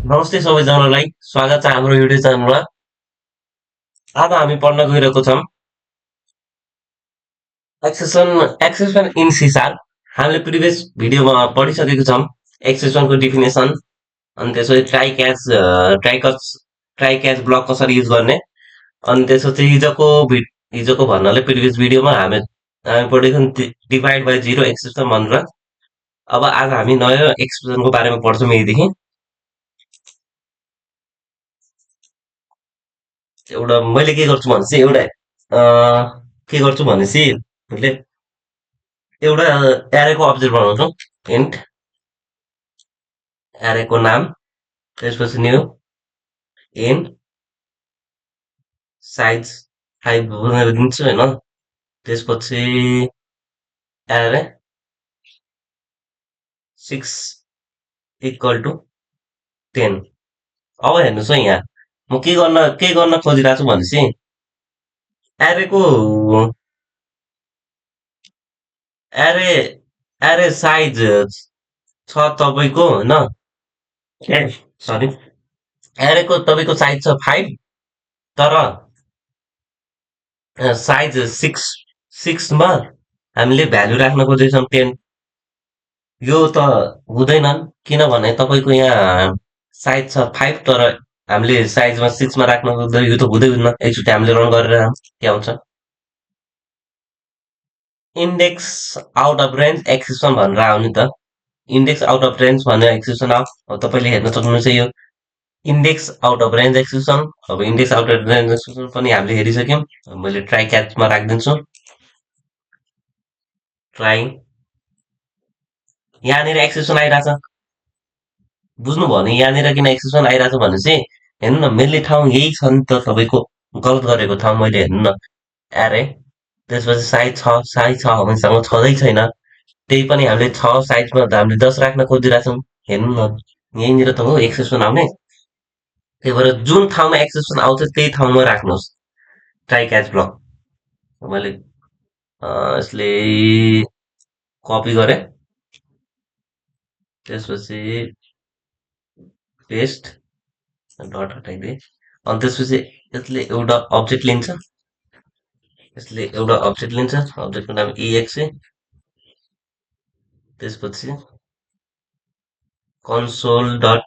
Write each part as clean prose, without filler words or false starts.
नमस्ते सबैजनालाई स्वागत छ हाम्रो युट्युब च्यानलमा। आज हामी पढ्न गइरहेको छौँ exception exception in C sharp. हामीले प्रिभियस भिडियोमा पढिसकेको छौँ एक्सेसनको डिफिनेसन अनि त्यसपछि ट्राई क्याच ब्लक कसरी युज गर्ने अनि त्यसपछि हिजोको भन्नाले प्रिभियस भिडियोमा हामी पढेको डिभाइड बाई जिरो एक्सेसन भनेर। अब आज हामी नयाँ एक्सप्रेसनको बारेमा पढ्छौँ यहीदेखि। एउटा मैले के गर्छु भनेपछि के गर्छु भनेपछि मैले एउटा एरेको अब्जेक्ट बनाउँछु। इन्ट एरेको नाम, त्यसपछि न्यू इन साइज 5 भनेर दिन्छु होइन। त्यसपछि एरे 6 इक्वल टु 10। अब हेर्नुहोस् है, यहाँ म के गर्न खोजिरहेको छु भनेपछि एरेको एरे एरे साइज छ तपाईँको होइन, ए सरी, एरेको तपाईँको साइज छ 5 तर साइज 6मा हामीले भ्यालु राख्न खोजेछौँ 10। यो त हुँदैन, किनभने तपाईँको यहाँ साइज छ 5 तर हामीले साइजमा 6मा राख्न खोज्दा यो त हुँदैन। एकचोटि हामीले रन गरेर के आउँछ, index out of range exception भनेर आयो नि त। इन्डेक्स आउट अफ रेन्ज भनेर एक्सेप्सन आयो। अब तपाईँले हेर्न सक्नुहुन्छ यो index out of range exception. अब index out of range exception पनि हामीले हेरिसक्यौँ। मैले ट्राई क्याचमा राखिदिन्छु। ट्राई, यहाँनिर एक्सेप्सन आइरहेछ, बुझ्नुभयो भने यहाँनिर किन एक्सेप्सन आइरहेछ भने चाहिँ हेर्नु न, मिल्ने ठाउँ यही छ नि त। तपाईँको गलत गरेको ठाउँ मैले हेर्नु न, एरे त्यसपछि साइज छ हामीसँग छँदै छैन। त्यही पनि हामीले 6 साइजमा हामीले 10 राख्न खोजिरहेछौँ। हेर्नु न, यहीँनिर त हो एक्सेप्सन आउने। त्यही भएर जुन ठाउँमा एक्सेप्सन आउँछ त्यही ठाउँमा राख्नुहोस् ट्राई क्याच ब्लक। मैले यसले कपी गरेँ, त्यसपछि पेस्ट, डट हटाइदिएँ। अनि त्यसपछि यसले एउटा अब्जेक्ट लिन्छ, अब्जेक्टको नाम EXE। त्यसपछि कन्सोल डट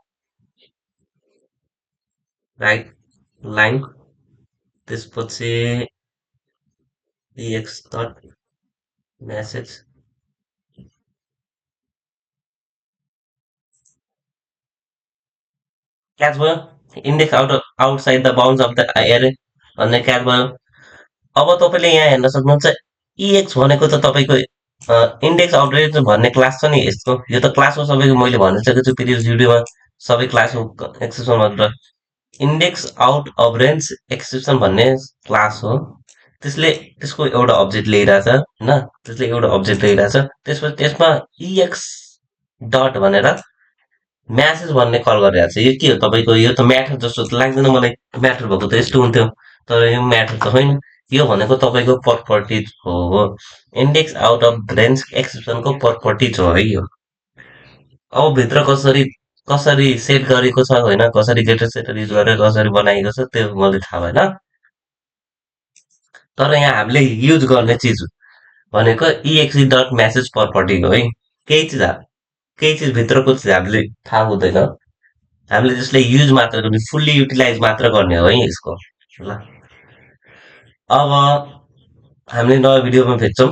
राइट लाइन, त्यसपछि EX डट मेसेज, क्याच भयो। Index outside the bounds of the array भन्ने क्याच भयो। अब तपाईँले यहाँ हेर्न सक्नुहुन्छ EX भनेको त तपाईँको इन्डेक्स आउट रेन्ज भन्ने क्लास छ नि यसको। यो त क्लास हो सबैको, मैले भनिसकेको छु प्रिभियस भिडियोमा सबै क्लास हो एक्सेप्सन भनेर। Index out of range exception भन्ने क्लास हो, त्यसको एउटा अब्जेक्ट ल्याइरहेछ होइन, त्यसपछि त्यसमा EX डट भनेर म्यासेज भन्ने कल गरिरहेको छ। यो के हो तपाईँको, यो त म्याटर जस्तो त लाग्दैन मलाई। म्याटर भएको त यस्तो हुन्थ्यो, तर यो म्याटर त होइन। यो भनेको तपाईँको प्रपर्टिज हो, इन्डेक्स आउट अफ रेन्ज एक्सेप्सनको प्रपर्टिज हो है यो। अब भित्र कसरी कसरी सेट गरेको छ होइन, कसरी गेटर सेटर युज गरेर कसरी बनाएको छ त्यो मलाई थाहा भएन। तर यहाँ हामीले युज गर्ने चिज भनेको EXE डट म्यासेज प्रपर्टी हो है। केही चिज भित्रको चिज हामीले थाहा हुँदैन, हामीले त्यसलाई युज मात्र गर्ने, फुल्ली युटिलाइज मात्र गर्ने हो है यसको। ल, अब हामीले नयाँ भिडियोमा भेट्छौँ।